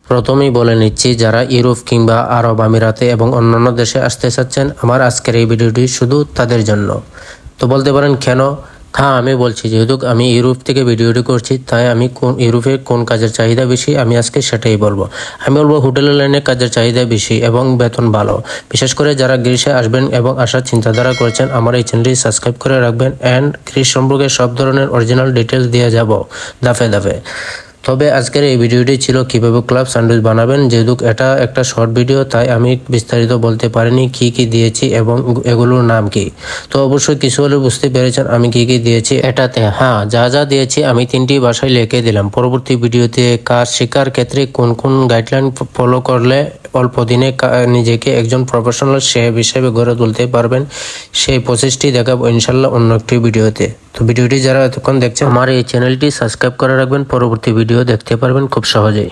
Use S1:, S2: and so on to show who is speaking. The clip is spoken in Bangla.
S1: প্রথমেই বলে নিচ্ছি, যারা ইউরোপ কিংবা আরব আমিরাতে এবং অন্যান্য দেশে আসতে চাচ্ছেন, আমার আজকের এই ভিডিওটি শুধু তাদের জন্য। তো বলতে পারেন কেন? হ্যাঁ, আমি বলছি, যেহেতু আমি ইউরোপ থেকে ভিডিওটি করছি, তাই আমি ইউরোপে কোন কাজের চাহিদা বেশি আমি আজকে সেটাই বলবো। আমি বলবো হোটেলের লাইনে কাজের চাহিদা বেশি এবং বেতন ভালো। বিশেষ করে যারা গ্রিসে আসবেন এবং আসার চিন্তাধারা করেছেন, আমার এই চ্যানেলটি সাবস্ক্রাইব করে রাখবেন। অ্যান্ড গ্রিস সম্পর্কে সব ধরনের অরিজিনাল ডিটেলস দিয়ে যাব ধাপে ধাপে। তবে আজকের এই ভিডিওটি ছিল কিভাবে ক্লাব স্যান্ডউইচ বানাবেন। যেহেতু এটা একটা শর্ট ভিডিও, তাই আমি বিস্তারিত বলতে পারিনি কি কি দিয়েছি এবং এগুলোর নাম কি। তো অবশ্যই কিছু হলে বুঝতে পেরেছেন আমি কি কি দিয়েছি এটাতে। হ্যাঁ, যা যা দিয়েছি আমি 3টি ভাষায় লিখে দিলাম। পরবর্তী ভিডিওতে কাজ শেখার ক্ষেত্রে কোন কোন গাইডলাইন ফলো করলে অল্প দিনে নিজেকে একজন প্রফেশনাল শেফ হিসেবে গড়ে তুলতে পারবেন, সেই প্রসেসটি দেখাবো ইনশাল্লাহ অন্য একটি ভিডিওতে। তো ভিডিওটি যারা এতক্ষণ দেখছেন, আমার এই চ্যানেলটি সাবস্ক্রাইব করে রাখবেন, পরবর্তী ভিডিও দেখতে পারবেন খুব সহজেই।